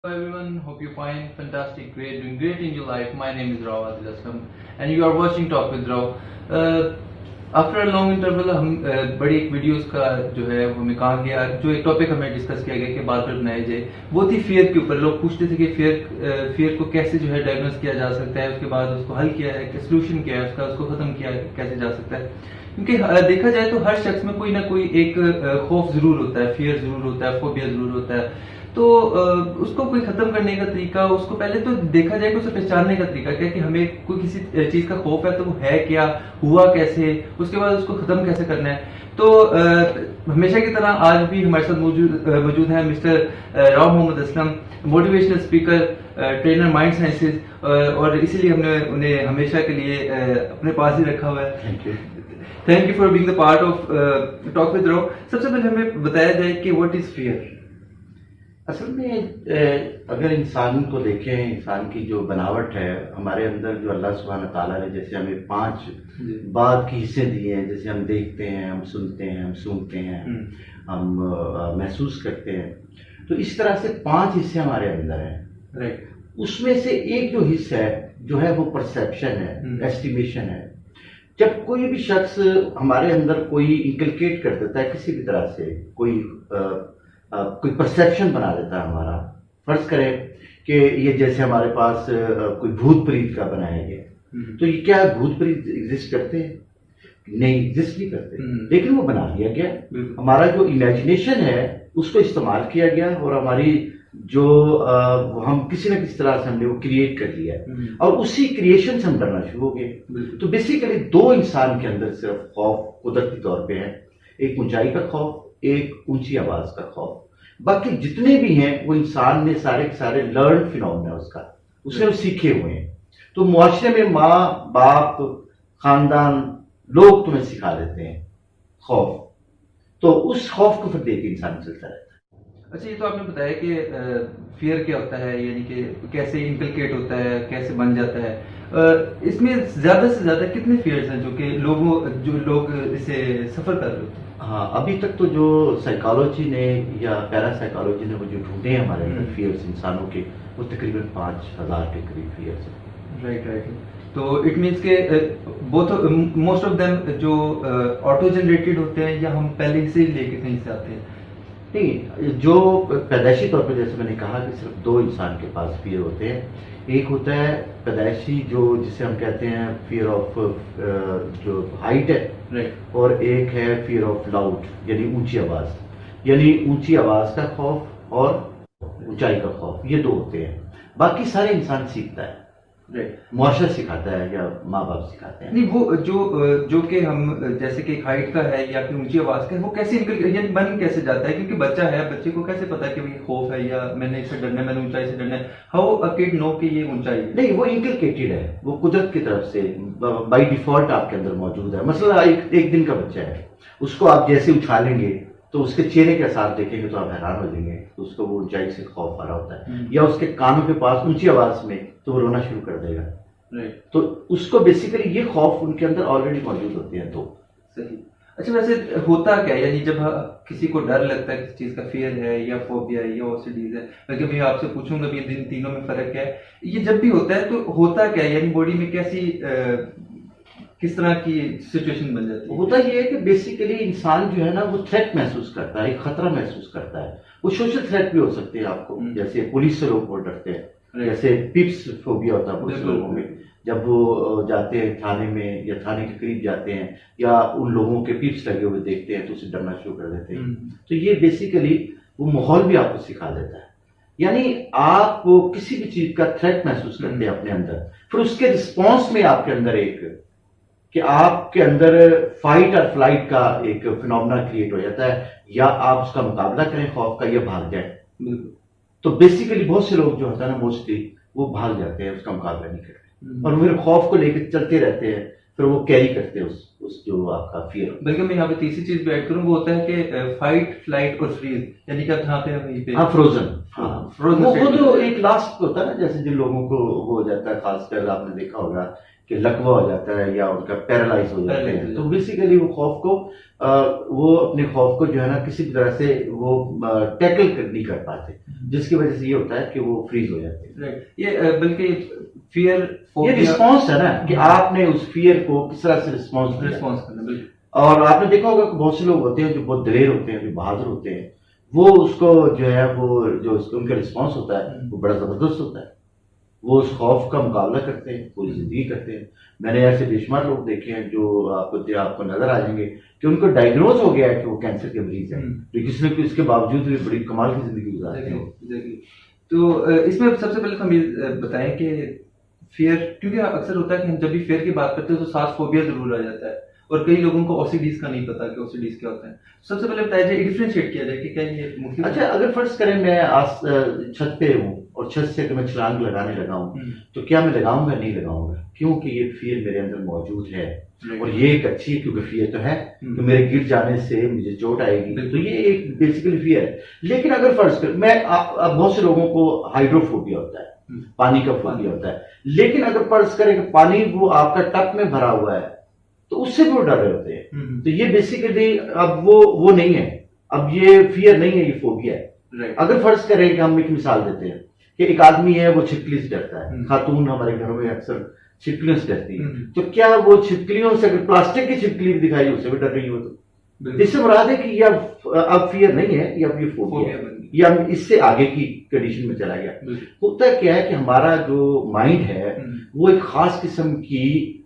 Hello everyone, hope you're fine, fantastic, great, doing great in your life. My name is Rao Adil Aslam and you are watching Talk with Rao. After a long interval हम बड़ी एक videos का जो है वो हमें कहा गया, जो एक टॉपिक हमें डिस्कस किया गया कि बात पर बनाई जाए, वो थी फियर के ऊपर। लोग पूछते थे कि फियर को कैसे जो है डायग्नोस किया जा सकता है, उसके बाद उसको हल किया है, सोल्यूशन क्या है उसका, उसको खत्म किया कैसे जा सकता है। क्योंकि देखा जाए तो हर शख्स में कोई ना कोई एक खौफ जरूर होता है, फियर जरूर होता है, फोबिया जरूर होता है। तो उसको कोई खत्म करने का तरीका, उसको पहले तो देखा जाए कि उसे पहचानने का तरीका क्या, कि हमें कोई किसी चीज का खौफ है तो वो है क्या, हुआ कैसे, उसके बाद उसको खत्म कैसे करना है। तो हमेशा की तरह आज भी हमारे साथ मौजूद है mister Rao Mohammad Aslam, motivational speaker, trainer mind sciences, और इसीलिए हमने उन्हें हमेशा के लिए अपने पास ही रखा हुआ है। Thank you for being the part of talk with Rao. सबसे पहले हमें बताया जाए कि व्हाट इज फियर। असल में अगर इंसान को देखें, इंसान की जो बनावट है हमारे अंदर, जो अल्लाह सुब्हान ताला ने जैसे हमें 5 बाद के हिस्से दिए हैं, जैसे हम देखते हैं, हम सुनते हैं, हम सूंघते हैं, हम महसूस करते हैं, तो इस तरह से 5 हिस्से हमारे अंदर हैं। राइट। उसमें से एक जो हिस्सा है जो है वो परसेप्शन है, एस्टिमेशन है। जब कोई भी शख्स हमारे अंदर कोई इंकलकेट कर देता है किसी भी तरह से, कोई परसेप्शन बना देता है हमारा, फर्ज करें कि ये जैसे हमारे पास कोई भूत प्रीत का बनाया गया, तो ये क्या भूत प्रीत एग्जिस्ट करते हैं? नहीं, एग्जिस्ट नहीं करते, लेकिन वो बना दिया गया। हमारा जो इमेजिनेशन है उसको इस्तेमाल किया गया और हमारी जो हम किसी न किसी तरह से हमने वो क्रिएट कर लिया और उसी क्रिएशन से हम डरना शुरू हो गए। तो बेसिकली 2 इंसान के अंदर सिर्फ खौफ कुदरती तौर पे है, एक ऊंचाई का खौफ, एक ऊंची आवाज का खौफ। बाकी जितने भी हैं वो इंसान ने सारे के सारे लर्न फिनोमेना उसने वो सीखे हुए हैं। तो मुआशरे में माँ बाप, खानदान, लोग तुम्हें सिखा देते हैं खौफ, तो उस खौफ को फिर देख इंसान चलता रहता है। अच्छा, ये तो आपने बताया कि फियर क्या होता है, यानी कि कैसे इनकलकेट होता है, कैसे बन जाता है। इसमें ज्यादा से ज्यादा कितने फियर्स हैं जो लोग इसे सफर कर रहे होते हैं? हाँ, अभी तक तो जो साइकोलॉजी ने या पैरासाइकोलॉजी ने वो जो ढूंढे हैं हमारे अंदर फियर्स इंसानों के, वो तकरीबन 5000 के करीब फियर्स हैं। राइट। तो इट मीन्स के बोथ मोस्ट ऑफ देम जो ऑटो जनरेटेड होते हैं या हम पहले से ही लेके कहीं से आते हैं? नहीं, जो पैदाइशी तौर पर जैसे मैंने कहा कि सिर्फ 2 इंसान के पास फियर होते हैं। एक होता है पैदाइशी, जो जिसे हम कहते हैं फियर ऑफ जो हाइट है, और एक है फियर ऑफ लाउड, यानी ऊंची आवाज, यानी ऊंची आवाज का खौफ और ऊंचाई का खौफ, ये 2 होते हैं। बाकी सारे इंसान सीखता है, मुआशरा सिखाता है या माँ बाप सिखाते हैं। नहीं, वो जो कि हम जैसे कि हाइट का है या फिर ऊंची आवाज का है, वो कैसे यानी बन कैसे जाता है? क्योंकि बच्चा है, बच्चे को कैसे पता है कि भाई खौफ है या मैंने इससे डरना है, मैंने ऊंचाई से डरना है? हाउ अ किड नो कि ये ऊंचाई है? नहीं, वो इनकलकेटेड है, वो कुदरत की तरफ से बाय डिफॉल्ट आपके अंदर मौजूद है। मसला एक दिन का बच्चा है, उसको आप जैसे उछालेंगे तो उसके चेहरे के साथ देखेंगे तो आप हैरान हो जाएंगे, तो उसको वो ऊंचाई से खौफ आ रहा होता है, या उसके कानों के पास ऊंची आवाज में तो वो रोना शुरू कर देगा। तो उसको बेसिकली ये खौफ उनके अंदर ऑलरेडी मौजूद होते हैं। तो सही। अच्छा, वैसे होता क्या है, यानी जब किसी को डर लगता है, किसी चीज का फियर है या फोबिया है या ओसीडीज है, मैं कभी आपसे पूछूंगा भी इन तीनों में फर्क क्या है, ये जब भी होता है तो होता क्या है, यानी बॉडी में किस तरह की सिचुएशन बन जाती है? होता ये है कि बेसिकली इंसान जो है ना वो थ्रेट महसूस करता है, एक खतरा महसूस करता है। वो सोशल थ्रेट भी हो सकते हैं आपको, जैसे पुलिस से लोग बहुत डरते हैं, जैसे पिप्स फोबिया होता है कुछ लोगों में, जब वो जाते हैं थाने में या थाने के करीब जाते हैं या उन लोगों के पिप्स लगे हुए देखते हैं तो उसे डरना शुरू कर देते हैं। तो ये बेसिकली वो माहौल भी आपको सिखा देता है, यानी आप वो किसी भी चीज का थ्रेट महसूस करते हैं अपने अंदर, फिर उसके रिस्पॉन्स में आपके अंदर कि आपके अंदर फाइट और फ्लाइट का एक फिनोमेना क्रिएट हो जाता है, या आप उसका मुकाबला करें खौफ का या भाग जाए। तो बेसिकली बहुत से लोग जो होता है ना, मोस्टली वो भाग जाते हैं, उसका मुकाबला नहीं करते और फिर खौफ को लेकर चलते रहते हैं, फिर वो कैरी करते हैं उस जो आपका फियर। बल्कि मैं यहाँ पे तीसरी चीज भी ऐड करूँ, वो होता है कि फाइट, फ्लाइट और फ्रीज, यानी कि आप जहाँ पे वहीं पे। हाँ, फ्रोजन। हाँ, frozen वो state तो में। एक लास्ट होता है ना, जैसे जिन लोगों को हो जाता है, खासकर आपने देखा होगा कि लकवा हो जाता है या उनका पैरालाइज हो जाते Paralyze हैं, हो तो जाता बेसिकली वो खौफ को वो अपने खौफ को जो है ना किसी भी तरह से वो टैकल नहीं कर पाते, जिसकी वजह से ये होता है कि वो फ्रीज हो जाते हैं। राइट, ये बल्कि फियर ये रिस्पॉन्स है ना कि आपने उस फियर को किस तरह से रिस्पॉन्स दिया। रिस्पॉन्स करना, बिल्कुल। और आपने देखा होगा कि बहुत से लोग होते हैं जो बहुत दिलेर होते हैं, जो बहादुर होते हैं, वो उसको जो है वो जो उनका रिस्पॉन्स होता है वो बड़ा जबरदस्त होता है। वो उस खौफ का मुकाबला करते हैं, पूरी जिंदगी करते हैं। मैंने ऐसे बेशुमार लोग देखे हैं जो आपको नजर आ जाएंगे कि उनको डायग्नोज हो गया है कि वो कैंसर के मरीज हैं, लेकिन इसने इसके बावजूद भी बड़ी कमाल की जिंदगी गुजारते हैं। Exactly. तो इसमें सबसे पहले तो हमें बताएं कि फियर, क्योंकि अक्सर होता है कि हम जब भी फियर की बात करते हैं तो साथ फोबिया जरूर आ जाता है, और कई लोगों को ओसीडीज का नहीं पता कि ओसीडीज क्या होता है। सबसे पहले बताया जाए, डिफरेंशिएट किया जाए कि क्या ये मुख्य। अच्छा, अगर फर्ज करें मैं छत पे हूँ और छत से अगर मैं छलांग लगाने लगा हूँ, तो क्या मैं लगाऊंगा नहीं लगाऊंगा, क्योंकि ये फियर मेरे अंदर मौजूद है और ये एक अच्छी, क्योंकि फियर तो है कि मेरे गिर जाने से मुझे चोट आएगी, तो ये एक बेसिकली फियर है। लेकिन अगर फर्ज कर मैं बहुत से लोगों को हाइड्रोफोबिया होता है, पानी का फोबिया होता है, लेकिन अगर फर्ज करें कि पानी वो आपका टप में भरा हुआ है तो उससे भी वो डर रहे होते हैं। तो ये बेसिकली अब वो नहीं है, अब ये फियर नहीं है, ये फोबिया है। अगर फर्ज करें कि हम एक मिसाल देते हैं कि एक आदमी है वो छिपकली से डरता है, खातून हमारे घरों में अक्सर छिपकलियों से डरती है, तो क्या वो छिपकलियों से, अगर प्लास्टिक की छिपकली भी दिखाई उससे भी डर रही हो, तो इससे मुराद है कि ये अब फियर नहीं है, ये अब ये फोबिया है, ये अब इससे आगे की कंडीशन में चला गया। होता क्या है कि हमारा जो माइंड है वो एक खास किस्म की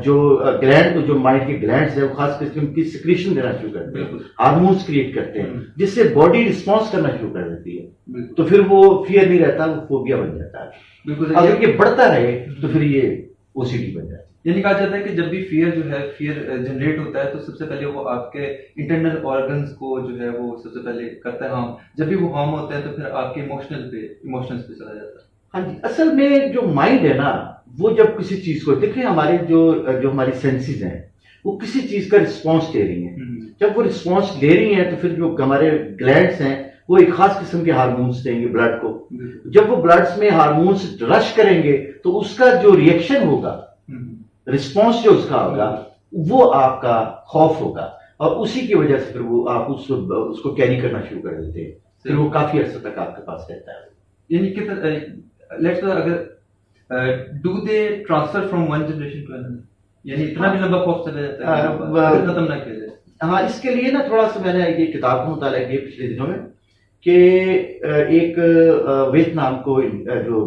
जो ग्लैंड, जो माइंड के ग्लैंड्स है वो खास किस्म की सिक्रीशन देना शुरू करते हैं, हार्मोन्स क्रिएट करते हैं, जिससे बॉडी रिस्पॉन्स करना शुरू कर देती है। तो फिर वो फियर नहीं रहता, वो फोबिया बन जाता है। अगर ये बढ़ता रहे तो फिर ये ओसीडी बन जाता है। यानी कहा जाता है कि जब भी फियर जो है, फियर जनरेट होता है, तो सबसे पहले वो आपके इंटरनल ऑर्गन्स को जो है वो सबसे पहले करता है हार्म। जब भी वो हार्म होता है तो फिर आपके इमोशंस पे चला जाता है। हाँ जी, असल में जो माइंड है ना, वो जब किसी चीज को देखिए, हमारे जो हमारी सेंसेस हैं वो किसी चीज का रिस्पॉन्स ले रही हैं। जब वो रिस्पॉन्स ले रही हैं तो फिर जो हमारे ग्लैंड्स हैं वो एक खास किस्म के हार्मोन्स देंगे ब्लड को। जब वो ब्लड्स में हार्मोन्स रश करेंगे तो उसका जो रिएक्शन होगा, रिस्पॉन्स जो उसका होगा, वो आपका खौफ होगा, और उसी की वजह से फिर वो आप उसको कैरी करना शुरू कर देते हैं, फिर वो काफी अर्से तक आपके पास रहता है। यानी कि लेट्स अगर do they transfer from one generation to another, यानी इतना भी लंबा खौफ चला जाता है अगर खत्म ना किया जाए। हाँ, इसके लिए ना थोड़ा सा मैंने ये किताब को मुताला किया पिछले दिनों में कि एक वियतनाम को जो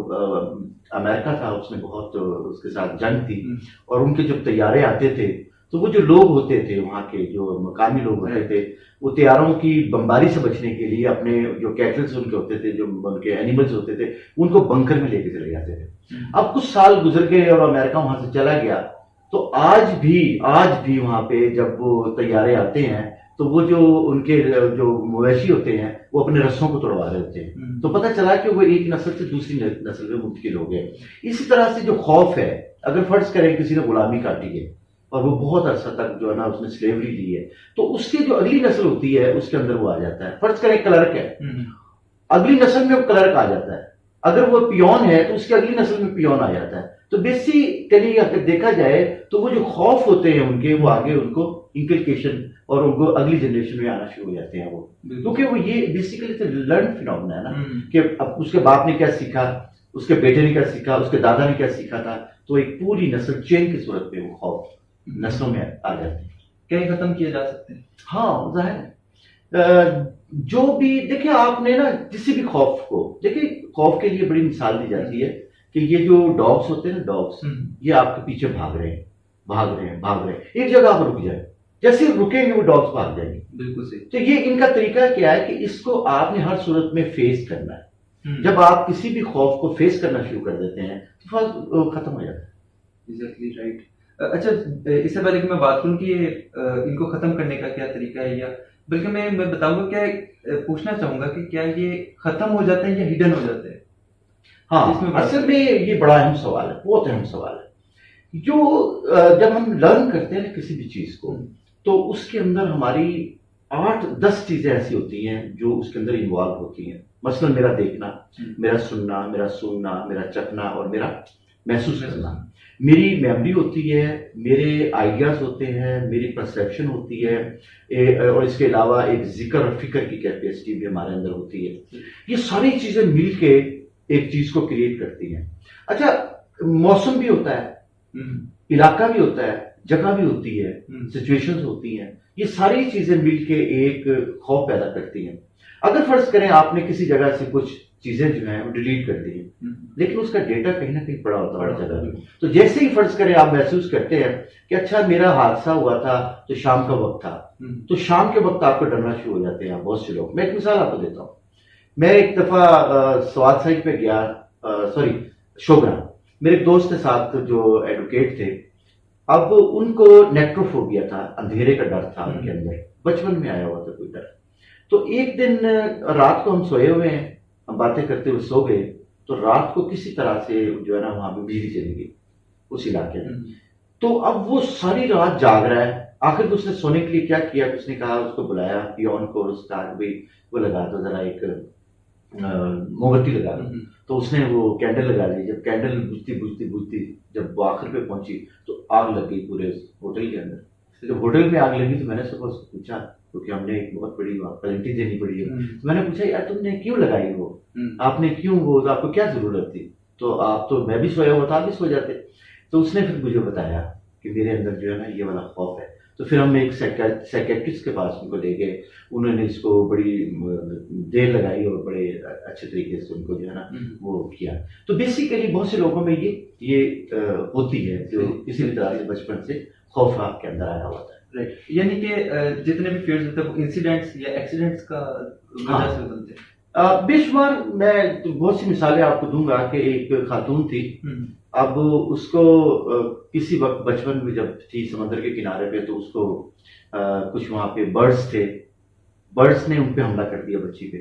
अमेरिका था उसने बहुत उसके साथ जंग थी, और उनके जब तैयारे आते थे तो वो जो लोग होते थे वहाँ के जो मकामी लोग होते थे, वो तैयारों की बमबारी से बचने के लिए अपने जो कैटल्स उनके होते थे, जो उनके एनिमल्स होते थे, उनको बंकर में लेके चले जाते थे। अब कुछ साल गुजर गए और अमेरिका वहां से चला गया, तो आज भी वहां पे जब वो तैयारे आते हैं तो वो जो उनके जो मवेशी होते हैं वो अपने रस्सों को तोड़वा रहे होते हैं। तो पता चला कि वो एक नस्ल से दूसरी नस्ल में मुंतकिल हो गए। इसी तरह से जो खौफ है, अगर फर्ज करें किसी ने गुलामी काटी है और वो बहुत अरसा तक जो है ना उसने स्लेवरी ली है, तो उसकी जो अगली नस्ल होती है उसके अंदर वो आ जाता है। फर्ज करें क्लर्क है, अगली नस्ल में वो क्लर्क आ जाता है। अगर वो पियोन है तो उसकी अगली नस्ल में पियोन आ जाता है। तो बेसिकली अगर देखा जाए तो वो जो खौफ होते हैं उनके, वो आगे उनको इंकल्केशन और उनको अगली जनरेशन में आना शुरू हो जाते हैं वो, क्योंकि वो ये बेसिकली तो लर्न फिनोमेना है ना कि अब उसके बाप ने क्या सीखा, उसके बेटे ने क्या सीखा, उसके दादा ने क्या सीखा था, तो एक पूरी नस्ल चेन की सूरत पे वो खौफ नस्लों में आ जाते हैं। कहीं खत्म किए जा सकते हैं। हाँ, जाहिर जो भी देखिए आपने ना किसी भी खौफ को देखिए, खौफ के लिए बड़ी मिसाल दी जाती है कि ये जो डॉग्स होते हैं ना, डॉग्स ये आपके पीछे भाग रहे हैं, एक जगह पर रुक जाए, जैसे रुकेंगे वो डॉग्स भाग जाएंगे। बिल्कुल सही। तो ये इनका तरीका क्या है कि इसको आपने हर सूरत में फेस करना है। जब आप किसी भी खौफ को फेस करना शुरू कर देते हैं तो खत्म हो जाता है। Exactly right. अच्छा, इससे पहले कि मैं बात करूं कि ये इनको खत्म करने का क्या तरीका है, या बल्कि मैं बताऊंगा, क्या पूछना चाहूंगा कि क्या ये खत्म हो जाते हैं या हिडन हो जाते हैं? हाँ, असल में ये बड़ा अहम सवाल है, बहुत अहम सवाल है। जो जब हम लर्न करते हैं किसी भी चीज को, तो उसके अंदर हमारी 8-10 चीजें ऐसी होती हैं जो उसके अंदर इन्वॉल्व होती हैं। मसलन मेरा देखना, मेरा सुनना, मेरा सूंघना, मेरा चखना और मेरा महसूस करना। मेरी मेमोरी होती है, मेरे आइडियाज होते हैं, मेरी परसेप्शन होती है, और इसके अलावा एक जिक्र और फिक्र की कैपेसिटी भी हमारे अंदर होती है। ये सारी चीजें मिलके एक चीज को क्रिएट करती हैं। अच्छा, मौसम भी होता है, इलाका भी होता है, जगह भी होती है, सिचुएशंस होती हैं। ये सारी चीजें मिलके एक खौफ पैदा करती हैं। अगर फर्ज करें आपने किसी जगह से कुछ चीजें जो हैं वो डिलीट कर दी हैं, लेकिन उसका डेटा कहीं ना कहीं पड़ा होता है जगह में, तो जैसे ही फर्ज करें आप महसूस करते हैं कि अच्छा मेरा हादसा हुआ था तो शाम का वक्त था, तो शाम के वक्त आपको डरना शुरू हो जाते हैं बहुत से लोग। मैं एक मिसाल आपको देता हूँ। मैं एक दफा स्वाद साइड पे गया, सॉरी शोगरा, मेरे एक दोस्त के साथ जो एडवोकेट थे। अब उनको नेक्ट्रोफोबिया था, अंधेरे का डर था उनके अंदर, बचपन में आया हुआ था कोई डर। तो एक दिन रात को हम सोए हुए हैं, हम बातें करते हुए सो गए, तो रात को किसी तरह से जो है ना वहां पे बिजली चली गई उस इलाके में। तो अब वो सारी रात जाग रहा है। आखिर तो उसने सोने के लिए क्या किया, उसने कहा, उसको बुलाया पियोन को, उसका भाई वो लगा दो जरा, एक मोमबत्ती लगा दो। तो उसने वो कैंडल लगा दी। जब कैंडल बुझती बुझती बुझती जब वो आखिर पे पहुंची तो आग लग गई पूरे होटल के अंदर। जब होटल में आग लगी तो मैंने सुबह उसको पूछा, क्योंकि हमने एक बहुत बड़ी पेनल्टी देनी पड़ी है, तो मैंने पूछा यार तुमने क्यों लगाई वो, आपने क्यों, वो आपको क्या जरूरत थी? तो आप तो, मैं भी सोया हुआ था, आप भी सो जाते। तो उसने फिर मुझे बताया कि मेरे अंदर जो है ना ये वाला खौफ है। तो फिर हम एक साइकेट्रिस्ट के पास उनको ले गए। उन्होंने इसको बड़ी देर लगाई और बड़े अच्छे तरीके से उनको जो है ना वो किया। तो बेसिकली बहुत से लोगों में ये होती है जो किसी भी तरह से बचपन से खौफ आपके अंदर आया हुआ था। राइट, यानी कि जितने भी फेयर्स होते हैं वो इंसिडेंट्स या एक्सीडेंट्स का वजह से बनते हैं। बेशुमार मैं तो बहुत सी मिसालें आपको दूंगा कि एक खातून थी। अब उसको किसी वक्त बचपन में जब थी समुद्र के किनारे पे, तो उसको कुछ वहां पे बर्ड्स थे, बर्ड्स ने उन पे हमला कर दिया बच्ची पे।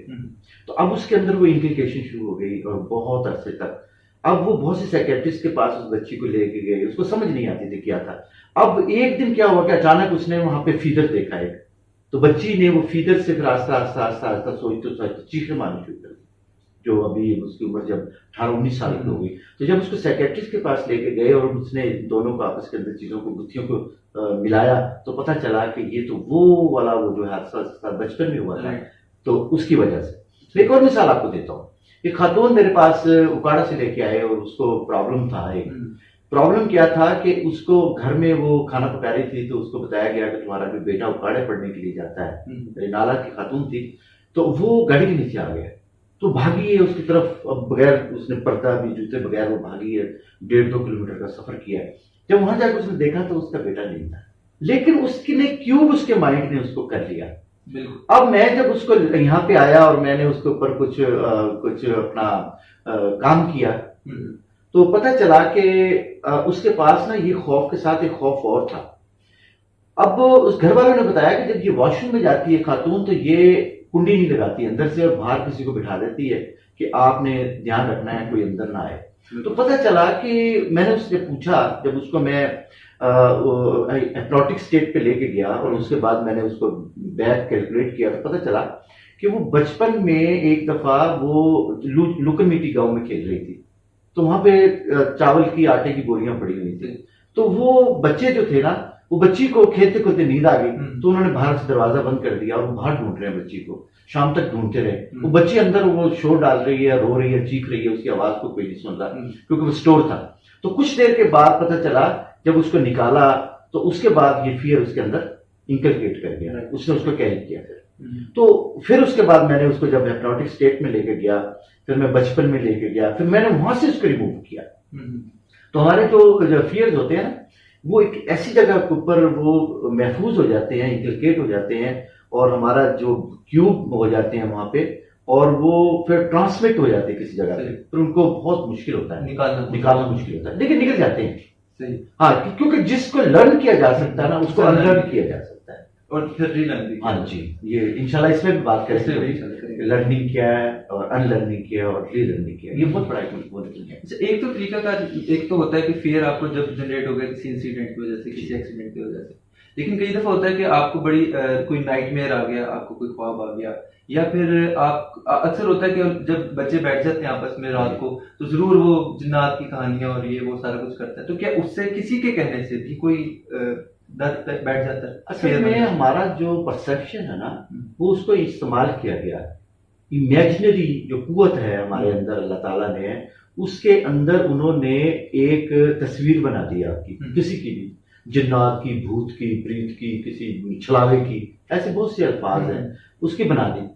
तो अब उसके अंदर वो इंप्लीकेशन शुरू हो गई और बहुत अरसे तक। अब वो बहुत से साइकेट्रिस्ट के पास उस बच्ची को लेके गए, उसको समझ नहीं आती थी क्या था। अब एक दिन क्या हुआ कि अचानक उसने वहां पे फीदर देखा एक, तो बच्ची ने वो फीदर से फिर आस्ता आस्ता आस्ता आस्ता सोचते चीखें मारनी शुरू कर दी। जो अभी उसकी उम्र जब 18-19 साल की हो गई, तो जब उसको साइकेट्रिस्ट के पास लेके गए और उसने दोनों को आपस के अंदर चीजों को, गुत्थियों को मिलाया, तो पता चला कि ये तो वो वाला वो जो हादसा बचपन में हुआ था, तो उसकी वजह से। एक और मिसाल आपको देता हूँ। एक खातून मेरे पास उकाड़ा से लेके आए और उसको प्रॉब्लम था। एक प्रॉब्लम क्या था कि उसको घर में वो खाना पका रही थी, तो उसको बताया गया कि तुम्हारा भी बेटा उकाड़े पढ़ने के लिए जाता है। नाला की खातून थी, तो वो गाड़ी के नीचे आ गया, तो भागी है उसकी तरफ। अब बगैर उसने पर्दा भी जूते बगैर वो भागी है, 1.5-2 किलोमीटर का सफर किया है। जब वहां जाकर उसने देखा तो उसका बेटा नहीं था, लेकिन उसकी ने क्यों, उसके माइंड ने उसको कर लिया। अब मैं जब उसको यहाँ पे आया और मैंने उसके ऊपर कुछ अपना काम किया, तो पता चला कि उसके पास ना ये खौफ के साथ एक खौफ और था। अब उस घर वालों ने बताया कि जब ये वॉशरूम में जाती है खातून, तो ये कुंडी नहीं लगाती अंदर से और बाहर किसी को बिठा देती है कि आपने ध्यान रखना है कोई अंदर ना आए। तो पता चला कि मैंने उससे पूछा, जब उसको मैं हिप्नोटिक स्टेट पे लेके गया और उसके बाद मैंने उसको बैक कैलकुलेट किया, तो पता चला कि वो बचपन में एक दफा वो लुकन मिट्टी गांव में खेल रही थी, तो वहां पे चावल की आटे की बोरियां पड़ी हुई थी। तो वो बच्चे जो थे ना, वो बच्ची को खेलते खेलते नींद आ गई, तो उन्होंने बाहर से दरवाजा बंद कर दिया और वो बाहर ढूंढ रहे हैं बच्ची को, शाम तक ढूंढते रहे। वो बच्ची अंदर वो शोर डाल रही है, रो रही है, चीख रही है, उसकी आवाज को कोई नहीं सुन रहा क्योंकि वो स्टोर था। तो कुछ देर के बाद पता चला, जब उसको निकाला तो उसके बाद ये फियर उसके अंदर इंकलकेट कर गया, उसने उसको कैरी किया। तो फिर उसके बाद मैंने उसको जब हिप्नोटिक स्टेट में लेके गया, फिर मैं बचपन में लेके गया, फिर मैंने वहां से उसको रिमूव किया। तो हमारे जो फियर्स होते हैं ना, वो एक ऐसी जगह के ऊपर वो महफूज हो जाते हैं, इंकलकेट हो जाते हैं, और हमारा जो क्यूब हो जाते हैं वहां पे, और वो फिर ट्रांसमिट हो जाते हैं किसी जगह पे, फिर उनको बहुत मुश्किल होता है निकालना मुश्किल होता है, लेकिन निकल जाते हैं। हाँ, क्योंकि जिसको लर्न किया जा सकता है ना, उसको अनलर्न किया जा सकता है और फिर रीलर्न। हाँ जी, ये इंशाल्लाह इसमें भी बात करते हैं लर्निंग क्या है और अनलर्निंग क्या है और रीलर्निंग क्या है। ये बहुत बड़ा है। एक तो तरीका का, एक तो होता है कि फियर आपको जब जनरेट हो गया किसी इंसिडेंट की वजह से, किसी एक्सीडेंट की वजह से, लेकिन कई दफा होता है कि आपको बड़ी कोई नाइटमेयर आ गया, आपको कोई ख्वाब आ गया, या फिर आप अक्सर होता है कि जब बच्चे बैठ जाते हैं आपस में रात को, तो जरूर वो जिन्नात की कहानियां और ये वो सारा कुछ करते हैं, तो क्या उससे किसी के कहने से भी कोई डर बैठ जाता है? असल में हमारा जो परसेप्शन है ना, वो उसको इस्तेमाल किया गया। इमेजिनरी जो कुव्वत है हमारे अंदर अल्लाह ताला ने, उसके अंदर उन्होंने एक तस्वीर बना दी आपकी, किसी की भी, जिन्नात की, भूत की, प्रीत की, किसी छलावे की, ऐसे बहुत से अल्फाज हैं, उसकी बना दी।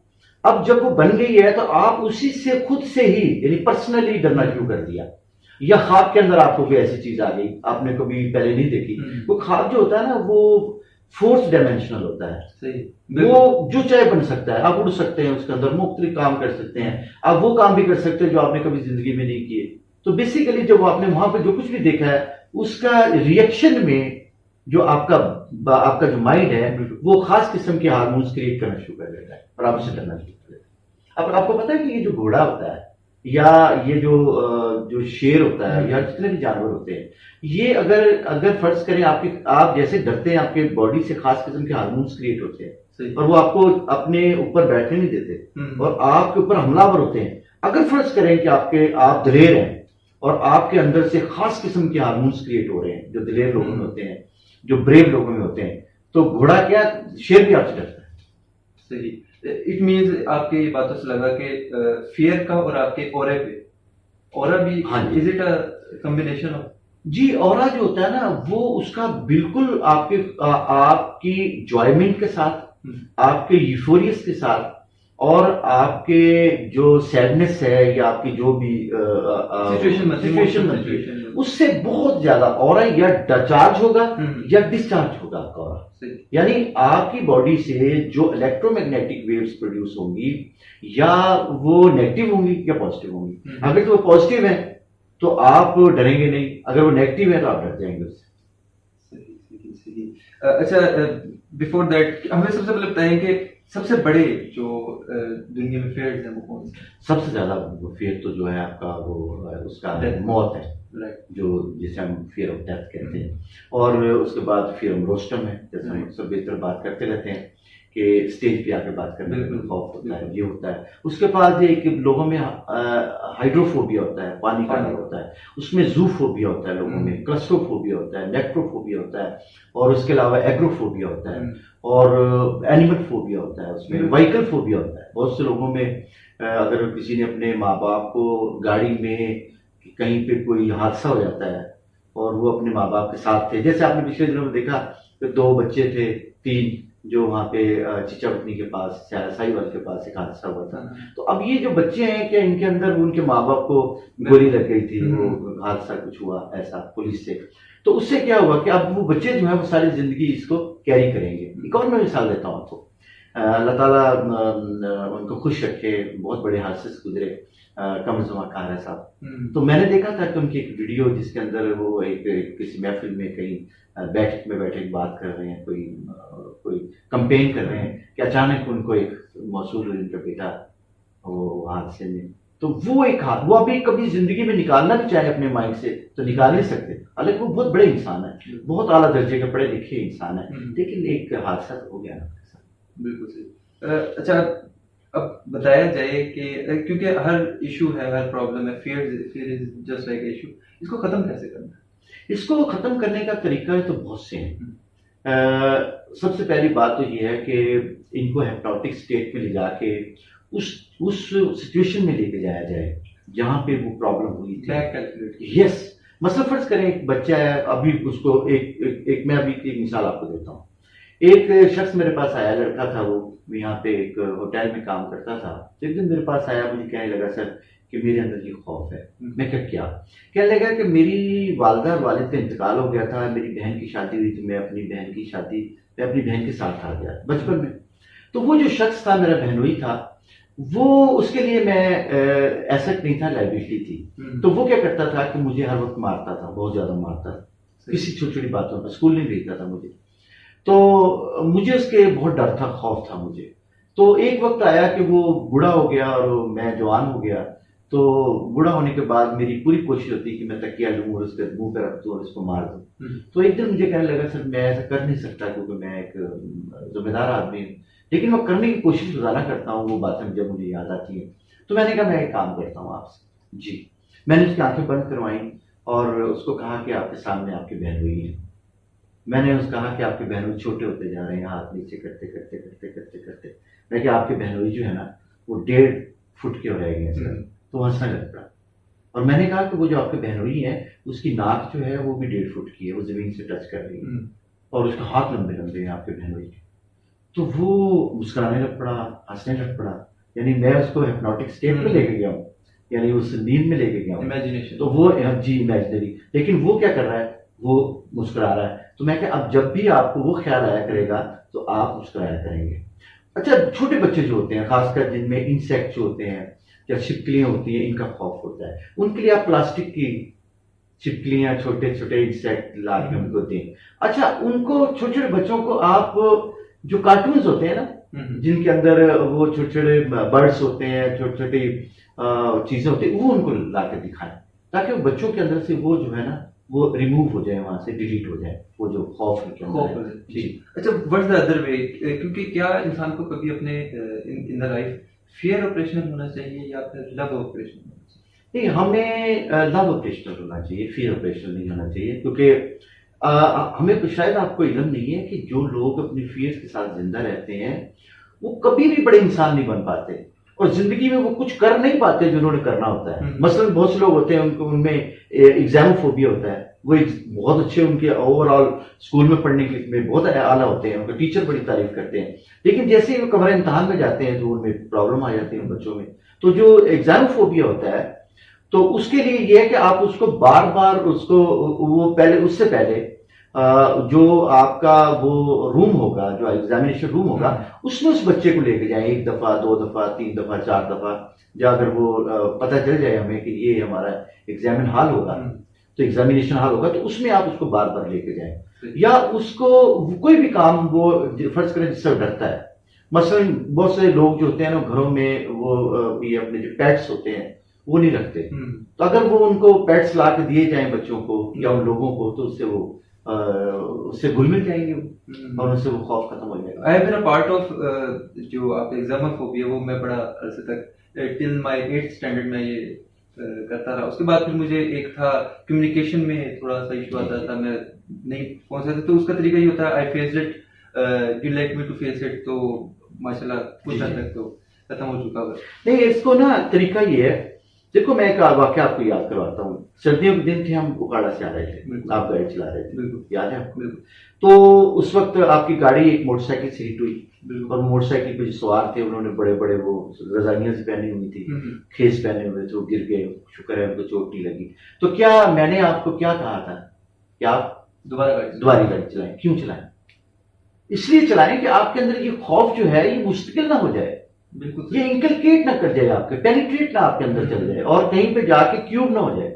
अब जब वो बन गई है तो आप उसी से खुद से ही यानी पर्सनली डरना शुरू कर दिया, या ख्वाब के अंदर आपको कोई ऐसी चीज आ गई आपने कभी पहले नहीं देखी। वो ख्वाब जो होता है ना, वो फोर्थ डायमेंशनल होता है, सही, वो जो चाहे बन सकता है, आप उड़ सकते हैं उसके अंदर, मुख्तलिफ काम कर सकते हैं, आप वो काम भी कर सकते हैं जो आपने कभी जिंदगी में नहीं किए। तो बेसिकली जब आपने वहां पर जो कुछ भी देखा है, उसका रिएक्शन में जो आपका जो माइंड है, वो खास किस्म के हार्मोन्स क्रिएट करना शुरू कर देता है और आप उसे डरना शुरू कर देता है। अब आपको पता है कि ये जो घोड़ा होता है, या ये जो शेर होता है, या जितने भी जानवर होते हैं, ये अगर फर्ज करें आप जैसे डरते हैं, आपके बॉडी से खास किस्म के हार्मोन्स क्रिएट होते हैं और वो आपको अपने ऊपर बैठने नहीं देते और आपके ऊपर हमलावर होते हैं। अगर फर्ज करें कि आप दलेर हैं और आपके अंदर से खास किस्म के हार्मोन्स क्रिएट हो रहे हैं जो दलेर लोगों में होते हैं, जो ब्रेव लोगों में होते हैं, तो घोड़ा क्या, शेर भी आपसे डरता है। सही। इट मीन्स आपके ये बातों से लगा कि फियर का और आपके ऑरा पे, ऑरा भी, is it a combination of? जी, ऑरा जो होता है ना, वो उसका बिल्कुल आपकी जॉयमेंट के साथ, आपके यूफोरियस के साथ, और आपके जो सैडनेस है या आपकी जो भी सिचुएशन उससे बहुत ज्यादा ऑरा या चार्ज होगा या डिस्चार्ज होगा आपका ऑरा। यानी आपकी बॉडी से जो इलेक्ट्रोमैग्नेटिक वेव्स प्रोड्यूस होंगी, या वो नेगेटिव होंगी या पॉजिटिव होंगी। अगर तो वो पॉजिटिव है तो आप डरेंगे नहीं, अगर वो नेगेटिव है तो आप डर जाएंगे उससे। अच्छा, बिफोर दैट हमें सबसे पहले बताएं कि सबसे बड़े जो दुनिया में फेयर्स हैं वो कौन से? सबसे ज्यादा फेयर तो जो है आपका वो उसका मौत है, जो जिसे हम फियर ऑफ डेथ कहते हैं। और उसके बाद फियर ऑफ रोस्टम है, जैसे हम सब बेहतर बात करते रहते हैं कि स्टेज पे आकर बात करने में खौफ होता है, ये होता है। उसके बाद एक लोगों में हाइड्रोफोबिया होता है, पानी का डर होता है, उसमें जूफोबिया होता है लोगों में, क्लस्ट्रोफोबिया होता है, नेक्ट्रोफोबिया होता है, और उसके अलावा एग्रोफोबिया होता है, और एनिमल फोबिया होता है, उसमें व्हीकल फोबिया होता है। बहुत से लोगों में अगर किसी ने अपने माँ बाप को गाड़ी में कहीं पे कोई हादसा हो जाता है और वो अपने माँ बाप के साथ थे, जैसे आपने पिछले दिनों में देखा कि 2 बच्चे थे, 3, जो वहां पे चिचावटनी के पास, साहिवाल के पास एक हादसा हुआ था। तो अब ये जो बच्चे हैं, क्या इनके अंदर उनके माँ बाप को गोली लग गई थी, वो हादसा कुछ हुआ ऐसा पुलिस से, तो उससे क्या हुआ कि अब वो बच्चे जो है वो सारी जिंदगी इसको कैरी करेंगे। एक और मैं मिसाल देता हूँ आपको, अल्लाह ताला उनको खुश रखे, बहुत बड़े हादसे से गुजरे कमर जमा खान साहब। तो मैंने देखा था कि उनकी एक वीडियो जिसके अंदर वो एक किसी महफिल में कहीं बैठक में बैठे बात कर रहे हैं, कोई कंपेन कर रहे हैं, कि अचानक उनको एक मौसूल उनका बेटा वो हादसे में, तो वो अभी कभी जिंदगी में निकालना भी चाहे अपने माइंड से तो निकाल नहीं सकते। हालांकि वो बहुत बड़े इंसान है, बहुत आला दर्जे के पढ़े लिखे इंसान है, लेकिन एक हादसा तो हो गया ना। बिल्कुल सही। अच्छा, अब बताया जाए कि क्योंकि हर इशू है, हर प्रॉब्लम है, fear is just like issue, इसको खत्म कैसे करना है? इसको खत्म करने का तरीका तो बहुत से हैं। सबसे पहली बात तो ये है कि इनको हिप्नोटिक स्टेट में ले जाके उस सिचुएशन में लेके जाया जाए जहां पे वो प्रॉब्लम हुई थी। यस, मतलब फर्ज करें एक बच्चा है, अभी उसको मैं अभी एक मिसाल आपको देता हूँ। एक शख्स मेरे पास आया, लड़का था, वो यहाँ पे एक होटल में काम करता था। एक दिन मेरे पास आया, मुझे कहने लगा सर कि मेरे अंदर ये खौफ है। मैं क्या कहने लगा कि मेरी वालिदा और वालिद का इंतकाल हो गया था, मेरी बहन की शादी हुई थी, मैं अपनी बहन के साथ आ गया बचपन में। तो वो जो शख्स था मेरा बहनोई था, वो उसके लिए मैं एसेट नहीं था, लाइबिलिटी थी। तो वो क्या करता था कि मुझे हर वक्त मारता था, बहुत ज्यादा मारता था, किसी छोटी छोटी बातों पर, स्कूल नहीं भेजता था मुझे। तो मुझे उसके बहुत डर था, खौफ था मुझे। तो एक वक्त आया कि वो बूढ़ा हो गया और मैं जवान हो गया, तो बूढ़ा होने के बाद मेरी पूरी कोशिश होती है कि मैं तकिया लूं और उसके मुंह पे रख दूं और उसको मार दूं। तो एक दिन मुझे कहने लगा, सर मैं ऐसा कर नहीं सकता क्योंकि मैं एक जिम्मेदार आदमी हूँ, लेकिन मैं करने की कोशिश रोजाना करता हूँ, वो बातें जब मुझे याद आती हैं। तो मैंने कहा मैं एक काम करता हूँ आपसे जी। मैंने उसकी आंखें बंद करवाई और उसको कहा कि आपके सामने आपकी बहन हुई है। मैंने उसको कहा कि आपके बहनोई छोटे होते जा रहे हैं, हाथ नीचे करते करते करते करते करते मैं कि आपके बहनोई जो है ना वो 1.5 फुट के हो रह गए। तो हंसने लग पड़ा और मैंने कहा कि वो जो आपके बहनोई है उसकी नाक जो है वो भी 1.5 फुट की है, वो जमीन से टच कर रही है और उसके हाथ लंबे लंबे हैं आपके बहनोई के। तो वो मुस्कुराने लग पड़ा, हंसने लग पड़ा। यानी मैं उसको हिप्नोटिक स्टेट में लेके गया हूँ, यानी उस नींद में लेके गया हूँ, इमेजिनेशन। तो वो जी इमेजिनरी, लेकिन वो क्या कर रहा है, वो मुस्कुरा रहा है। तो मैं अब जब भी आपको वो ख्याल आया करेगा तो आप मुस्कुराया करेंगे। अच्छा, छोटे बच्चे जो होते हैं खासकर जिनमें इंसेक्ट जो होते हैं या छिपकलियां होती हैं, इनका खौफ होता है, उनके लिए आप प्लास्टिक की छिपकलियां, छोटे छोटे इंसेक्ट ला के उनको दें। अच्छा, उनको छोटे छोटे बच्चों को आप जो कार्टून्स होते हैं ना, जिनके अंदर वो छोटे छोटे बर्ड्स होते हैं, छोटे छोटे चीजें होती है, वो उनको ला के दिखाएं ताकि वो बच्चों के अंदर से वो जो है ना वो रिमूव हो जाए, वहां से डिलीट हो जाए वो जो खौफ है। जी। अच्छा, व्हाट्स द अदर वे, क्योंकि क्या इंसान को कभी अपने in the life fear operational होना चाहिए या फिर लव ऑपरेशनल होना चाहिए? नहीं, हमें लव ऑपरेशनल होना चाहिए, फियर ऑपरेशनल नहीं होना चाहिए, क्योंकि हमें तो शायद आपको इल्म नहीं है कि जो लोग अपनी फियर्स के साथ जिंदा रहते हैं वो कभी भी बड़े इंसान नहीं बन पाते और जिंदगी में वो कुछ कर नहीं पाते जो उन्होंने करना होता है। मसलन बहुत से लोग होते हैं उनको उनमें एग्जामोफोबिया होता है, वो बहुत अच्छे उनके ओवरऑल स्कूल में पढ़ने के में बहुत आला होते हैं, उनके टीचर बड़ी तारीफ करते हैं, लेकिन जैसे ही वो कमरा इम्तहान में जाते हैं तो उनमें प्रॉब्लम आ जाती है बच्चों में। तो जो एग्जामोफोबिया होता है तो उसके लिए ये है कि आप उसको बार बार उसको वो पहले उससे पहले जो आपका वो रूम होगा, जो एग्जामिनेशन रूम होगा, उसमें उस बच्चे को लेके जाएं 1 दफा 2 दफा 3 दफा 4 दफा, या अगर वो पता चल जाए हमें कि ये हमारा एग्जामिन हॉल होगा तो एग्जामिनेशन हॉल होगा, तो उसमें आप उसको बार बार लेके जाएं। या उसको कोई भी काम वो फर्ज करें जिससे डरता है, मसलन बहुत से लोग जो होते हैं ना घरों में वो ये अपने जो पेट्स होते हैं वो नहीं रखते, तो अगर वो उनको पेट्स ला के दिए जाएं बच्चों को या उन लोगों को, तो उससे घुल मिल जाएंगे और उससे वो खौफ खत्म हो जाएगा। I have been a part of जो आप एग्जामोफोबिया, वो मैं बड़ा अरसे तक टिल माय 8th स्टैंडर्ड में ये करता रहा। उसके बाद फिर मुझे एक था कम्युनिकेशन में थोड़ा सा इशू आता था, मैं नहीं पहुंच सकता, तो उसका तरीका ये होता है I faced it, you let me to face it, तो माशाल्लाह कुछ हद तक तो खत्म हो चुका है। नहीं, इसको ना तरीका ये है, देखो मैं एक वाकया आपको याद करवाता हूँ। सर्दियों के दिन थे, हम उकाड़ा से आ रहे थे, आप गाड़ी चला रहे थे, याद है आपको? तो उस वक्त आपकी गाड़ी एक मोटरसाइकिल से हिट हुई और मोटरसाइकिल पे जो सवार थे उन्होंने बड़े बड़े वो रजाइयां पहनी हुई थी, खेस पहने हुए थे, वो गिर गए, शुक्र है उनको चोट नहीं लगी। तो क्या मैंने आपको क्या कहा था कि आप दोबारा गाड़ी चलाएं? क्यों चलाएं? इसलिए चलाएं कि आपके अंदर ये खौफ जो है ये मुश्किल ना हो जाए, ये इंकलकेट ना कर जाए, आपके पेनिट्रेट ना आपके अंदर चल जाए और कहीं पे जाके क्यूब ना हो जाए,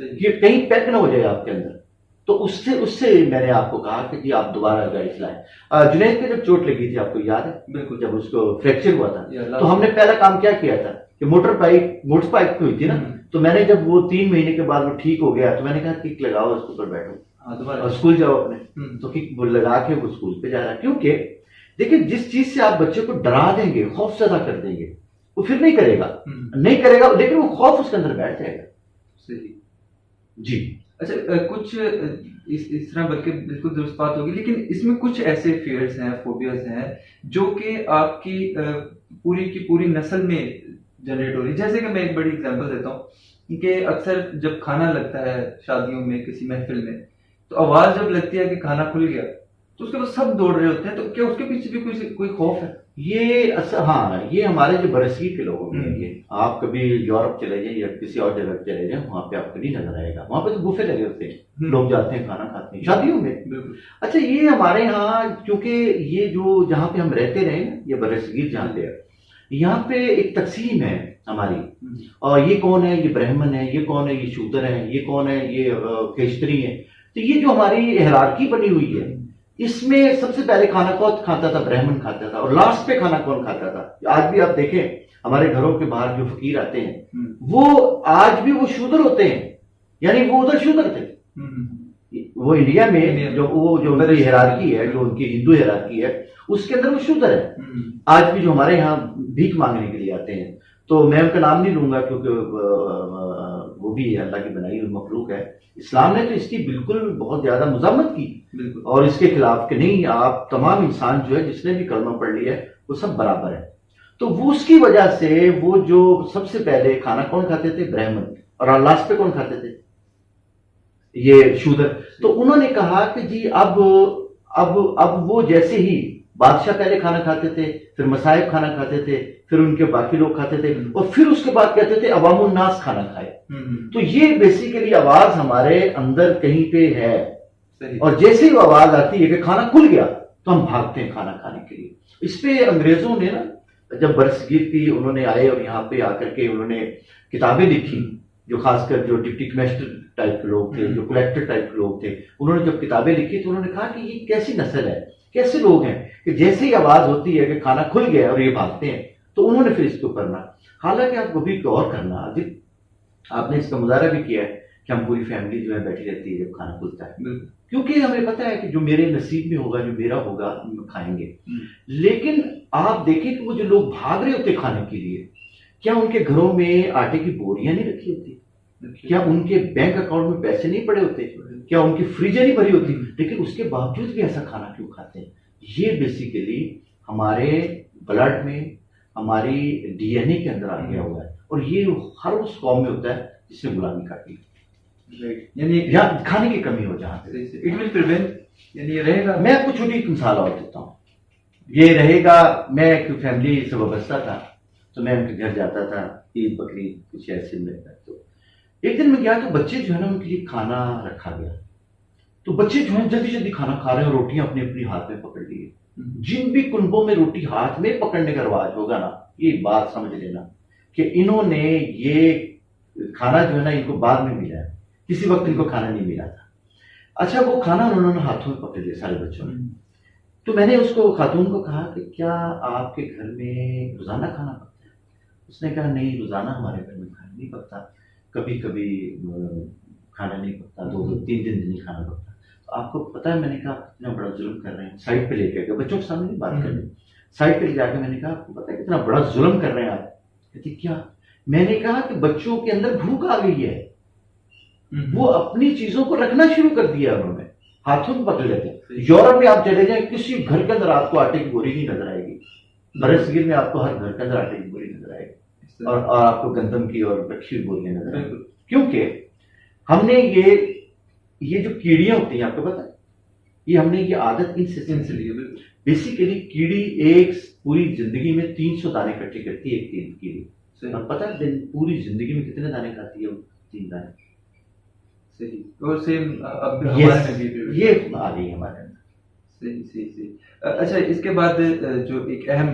ये कहीं पैक ना हो जाए आपके अंदर। तो उससे मैंने आपको कहा कि जी आप दोबारा गाड़ी चलाएं। जुनैद पे जब चोट लगी थी आपको याद है? बिल्कुल, जब उसको फ्रैक्चर हुआ था तो हमने पहला काम क्या किया था कि मोटर बाइक हुई थी ना, तो मैंने जब वो 3 महीने के बाद वो ठीक हो गया तो मैंने कहा किक लगाओ, उसके ऊपर बैठो और स्कूल जाओ अपने। तो किक लगा के वो स्कूल पे जा रहा, क्योंकि देखिए जिस चीज से आप बच्चे को डरा देंगे, खौफ ज्यादा कर देंगे, वो फिर नहीं करेगा, लेकिन वो खौफ उसके अंदर बैठ जाएगा। सही जी। अच्छा, कुछ इस तरह बल्कि बिल्कुल दुरुस्त बात होगी, लेकिन इसमें कुछ ऐसे फियर्स हैं, फोबियाज हैं जो कि आपकी पूरी की पूरी नस्ल में जनरेट हो रही है। जैसे कि मैं एक बड़ी एग्जांपल देता हूँ कि अक्सर जब खाना लगता है शादियों में, किसी महफिल में, तो आवाज जब लगती है कि खाना खुल गया तो उसके बाद सब दौड़ रहे होते हैं, तो क्या उसके पीछे भी कोई खौफ है? ये हाँ, ये हमारे जो बरसीर के लोगों में ये आप कभी यूरोप चले जाए या किसी और जगह चले जाए, वहां पे आपको नहीं नजर आएगा, वहां पे तो बुफे लगे होते हैं, लोग जाते हैं खाना खाते हैं शादियों में। अच्छा, ये हमारे यहाँ क्योंकि ये जो जहाँ पे हम रहते रहे ना, ये बरसीर जहाँ पे यहाँ पे एक तकसीम है हमारी, और ये कौन है, ये ब्राह्मण है, ये कौन है, ये शूद्र है, ये कौन है, ये खेस्तरी है। तो ये जो हमारी हिरार्की बनी हुई है, इसमें सबसे पहले खाना कौन खाता था? ब्राह्मण खाता था, और लास्ट पे खाना कौन खाता था? आज भी आप देखें हमारे घरों के बाहर जो फकीर आते हैं वो आज भी वो शूद्र होते हैं, यानी वो उधर शूद्र थे। वो इंडिया में जो उनकी हिरार्की है, जो उनकी हिंदू हिरार्की है, उसके अंदर वो शूद्र है। आज भी जो हमारे यहाँ भीख मांगने के लिए आते हैं, तो मैं उनका नाम नहीं लूंगा क्योंकि वो भी अल्लाह की बनाई हुई मखलूक है। इस्लाम ने तो इसकी बिल्कुल बहुत ज्यादा मज़म्मत की और इसके खिलाफ कि नहीं, आप तमाम इंसान जो है जिसने भी कलमा पढ़ लिया है वो सब बराबर है। तो वो उसकी वजह से वो जो सबसे पहले खाना कौन खाते थे? ब्राह्मण। और लास्ट पे कौन खाते थे? ये शूद्र। तो उन्होंने कहा कि जी अब वो जैसे ही बादशाह पहले खाना खाते थे, फिर मसाहिब खाना खाते थे, फिर उनके बाकी लोग खाते थे, और फिर उसके बाद कहते थे अवामुन नास खाना खाए। तो ये बेसिकली आवाज हमारे अंदर कहीं पे है, और जैसे ही वो आवाज आती है कि खाना खुल गया तो हम भागते हैं खाना खाने के लिए। इस पे अंग्रेजों ने ना, जब बरसगीर की उन्होंने आए और यहाँ पे आकर के उन्होंने किताबें लिखी, जो खासकर जो डिप्टी कमिश्नर टाइप के लोग थे, जो कलेक्टर टाइप के लोग थे, उन्होंने जब किताबें लिखी तो उन्होंने कहा कि ये कैसी नस्ल है, कैसे लोग हैं कि जैसे ही आवाज होती है कि खाना खुल गया और ये भागते हैं। तो उन्होंने फिर इसको करना। हालांकि आप कभी गौर करना, आपने इसका मुजाहरा भी किया है कि हम पूरी फैमिली जो है बैठी रहती है जब खाना खुलता है, क्योंकि हमें पता है कि जो मेरे नसीब में होगा, जो मेरा होगा, हम खाएंगे। लेकिन आप देखें कि वो जो लोग भाग रहे होते खाने के लिए, क्या उनके घरों में आटे की बोरियां नहीं रखी होती? क्या उनके बैंक अकाउंट में पैसे नहीं पड़े होते? क्या उनकी फ्रिजें नहीं भरी होती? लेकिन उसके बावजूद भी ऐसा खाना क्यों खाते हैं? ये बेसिकली हमारे ब्लड में, हमारी डीएनए के अंदर आ गया हुआ है, और ये हर उस कौम में होता है जिसने गुलामी काटी, यानी यहाँ खाने की कमी हो जहाँ पे इट विल प्रिवेंट, यानी ये रहेगा। मैं आपको छोटी एक मिसाल और देता हूँ, ये रहेगा। मैं एक फैमिली से वाबस्ता था, तो मैं उनके घर जाता था, ईद बकरीद कुछ ऐसे में। तो एक दिन मैं गया तो बच्चे जो है ना, उनके लिए खाना रखा गया, तो बच्चे जो है जल्दी जल्दी खाना खा रहे हैं, रोटियां अपने अपने हाथ में पकड़ लिए। जिन भी कुनबों में रोटी हाथ में पकड़ने का रिवाज होगा ना, ये बात समझ लेना कि इन्होंने ये खाना जो है ना, इनको बाद में मिला है, किसी वक्त इनको खाना नहीं मिला था। अच्छा, वो खाना उन्होंने हाथों में पकड़ लिया सारे बच्चों ने। तो मैंने उसको खातून को कहा कि क्या आपके घर में रोजाना खाना पकता है? उसने कहा नहीं, रोजाना हमारे घर में खाना नहीं पकता, कभी कभी खाना नहीं पकता, 2-3 दिन नहीं खाना पकता। तो आपको पता है, मैंने कहा कितना बड़ा जुल्म कर रहे हैं। साइड पे लेके गए, बच्चों के सामने नहीं बात करनी, साइड पे ले जाकर मैंने कहा आपको पता है कितना बड़ा जुल्म कर रहे हैं आप? कहती क्या? मैंने कहा कि बच्चों के अंदर भूख आ गई है, वो अपनी चीजों को रखना शुरू कर दिया उन्होंने, हाथों में पकड़ लेते हैं। यूरोप में आप चले जाए, किसी घर के अंदर आपको आटे की बोरी नहीं नजर आएगी। बरसगीर में आपको हर घर के अंदर आटे की बोरी नजर आएगी, और आपको गंदम की और रखी हुई बोरियां नजर आएगी, क्योंकि हमने ये जो कीड़ियां होती हैं, आपको पता है, ये हमने ये आदत इनसे ली है। बेसिकली कीड़ी एक पूरी जिंदगी में 300 दाने इकट्ठे करती है, एक कीड़ी। और पता है पूरी जिंदगी में कितने दाने खाती है? 3 दाने। सही। और सेम अब ये आ गई हमारे अंदर। सही सही सही। अच्छा, इसके बाद जो एक अहम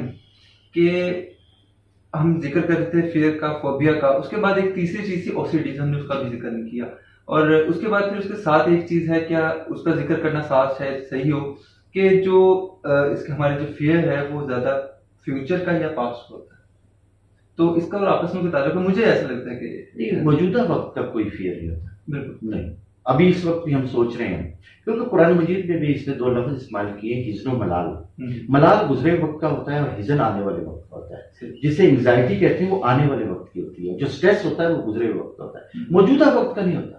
कि हम जिक्र करते थे फियर का, फोबिया का, उसके बाद एक तीसरी चीज थी ओसीडी, हमने उसका भी जिक्र नहीं किया। और उसके बाद फिर उसके साथ एक चीज है, क्या उसका जिक्र करना साथ शायद सही हो, कि जो इसके हमारे जो फियर है वो ज्यादा फ्यूचर का या पास्ट होता है, तो इसका और आपस में ताल्लुक है। मुझे ऐसा लगता है कि मौजूदा वक्त का कोई फियर नहीं होता। बिल्कुल नहीं, अभी इस वक्त भी हम सोच रहे हैं, क्योंकि कुरान मजीद में भी इसने 2 लफ्ज इस्तेमाल किए, हिज़्न और मलाल। मलाल गुजरे वक्त का होता है और हिज़न आने वाले वक्त का होता है। जिसे एंग्जाइटी कहते हैं वो आने वाले वक्त की होती है, जो स्ट्रेस होता है वो गुजरे हुए वक्त का होता है, मौजूदा वक्त का नहीं होता।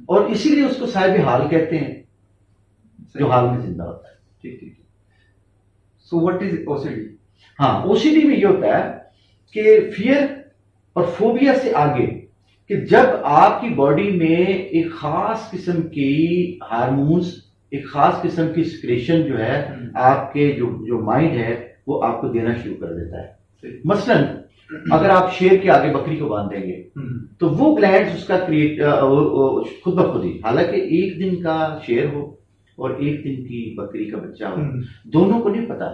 और इसीलिए उसको साहिब हाल कहते हैं, जो हाल में जिंदा होता है। ठीक ठीक। So what is OCD? हाँ, ओसीडी में ये होता है कि फियर और फोबिया से आगे, कि जब आपकी बॉडी में एक खास किस्म की हार्मोन्स, एक खास किस्म की सिक्रेशन जो है आपके जो माइंड है वो आपको देना शुरू कर देता है। मसलन अगर आप शेर के आगे बकरी को बांध देंगे तो वो ग्लैंड्स उसका क्रिएट खुद ब खुद ही, हालांकि एक दिन का शेर हो और एक दिन की बकरी का बच्चा हो, दोनों को नहीं पता,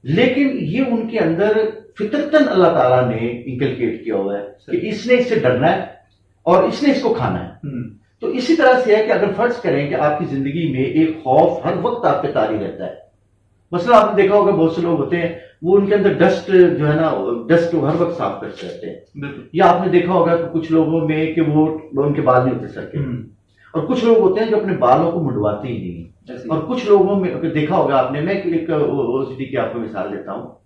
लेकिन ये उनके अंदर फितरतन अल्लाह ताला ने इंकलकेट किया हुआ है कि इसने इससे डरना है और इसने इसको खाना है। तो इसी तरह से है कि अगर फर्ज करें कि आपकी जिंदगी में एक खौफ हर वक्त आपके तारी रहता है, मसला आपने देखा होगा बहुत से लोग होते हैं वो उनके अंदर डस्ट जो है ना, डस्ट हर वक्त साफ करते रहते हैं। बिल्कुल। या आपने देखा होगा कि कुछ लोगों में कि वो उनके बाल नहीं होते सर के, और कुछ लोग होते हैं जो अपने बालों को मुंडवाते ही नहीं, और कुछ लोगों में अगर देखा होगा आपने, मैं एक ओसीडी की आपको मिसाल देता हूँ।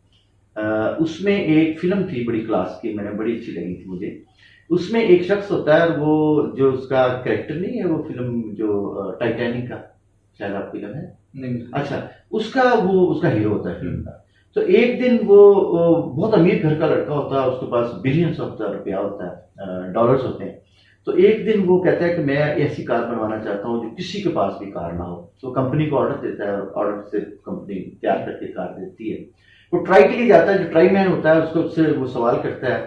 उसमें एक फिल्म थी बड़ी क्लास की, मैंने बड़ी अच्छी लगी थी मुझे। उसमें एक शख्स होता है, वो जो उसका कैरेक्टर नहीं है, वो फिल्म जो टाइटैनिक का, शायद आपको याद है नहीं? अच्छा, उसका हीरो होता है फिल्म का। तो एक दिन वो बहुत अमीर घर का लड़का होता है, उसके पास बिलियंस ऑफ रुपया होता है, डॉलर्स होते हैं। तो एक दिन वो कहता है कि मैं ऐसी कार बनवाना चाहता हूँ जो किसी के पास भी कार ना हो। तो कंपनी को ऑर्डर देता है, ऑर्डर से कंपनी तैयार करके कार देती है। वो ट्राई के लिए जाता है, जो ट्राई मैन होता है उससे वो सवाल करता है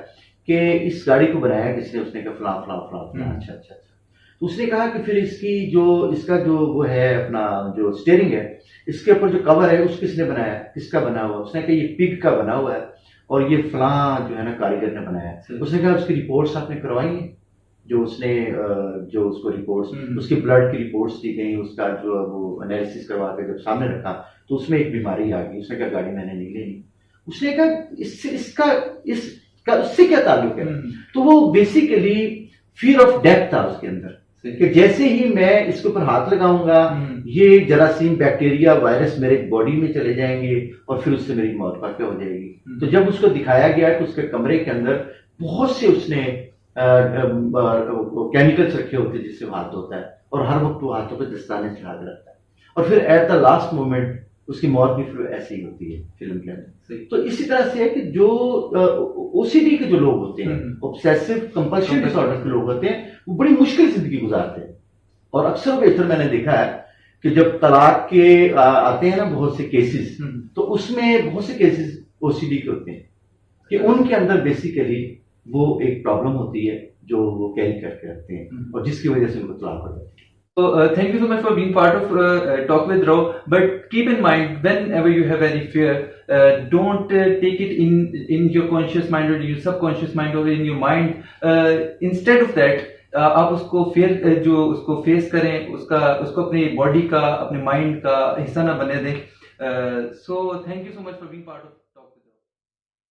कि इस गाड़ी को बनाया किसने? उसने कहा फलां फलां फलां फलां। अच्छा अच्छा अच्छा। तो उसने कहा कि फिर इसका जो वो है अपना जो स्टीयरिंग है, इसके ऊपर जो कवर है उस किसने बनाया? किसका बना हुआ? उसने कहा ये पिग का बना हुआ है और ये फलां जो है ना कारीगर ने बनाया है। उसने कहा उसकी रिपोर्ट्स आपने करवाई है? जो उसको रिपोर्ट्स, उसकी ब्लड की रिपोर्ट्स दी गई, उसका जो वो एनालिसिस करवा के जब सामने रखा तो उसमें एक बीमारी आ गई। उसने कहा गाड़ी मैंने नहीं लेनी। उसने कहा इसका उससे क्या ताल्लुक है? तो वो बेसिकली फियर ऑफ डेथ था उसके अंदर, कि जैसे ही मैं इसके ऊपर हाथ लगाऊंगा ये जरासीम, बैक्टीरिया, वायरस मेरे बॉडी में चले जाएंगे और फिर उससे मेरी मौत वाक़ हो जाएगी। तो जब उसको दिखाया गया कि उसके कमरे के अंदर बहुत से उसने केमिकल्स रखे होते हैं जिससे वो हाथ धोता है, और हर वक्त वो हाथों पे दस्ताने चढ़ा के रखता है, और फिर एट द लास्ट मोमेंट उसकी मौत भी फिर ऐसी ही होती है फिल्म के अंदर। तो इसी तरह से है कि जो ओसीडी के जो लोग होते हैं, ऑब्सेसिव कंपल्शन डिसऑर्डर के लोग होते हैं, वो बड़ी मुश्किल जिंदगी गुजारते हैं। और अक्सर बेहतर मैंने देखा है कि जब तलाक के आते हैं ना बहुत से केसेस, तो उसमें बहुत से केसेस ओसीडी के होते हैं कि उनके अंदर बेसिकली वो एक प्रॉब्लम होती है जो वो कैरी करके रखते हैं, और जिसकी वजह से उनको तलाक हो जाती है। So thank you so much for being part of Talk with Rao. But keep in mind, whenever you have any fear, don't take it in your conscious mind or your subconscious mind or in your mind. Instead of that, आप उसको उसको face करें, उसको अपनी body का, अपने mind का हिस्सा ना बने दें. So thank you so much for being part of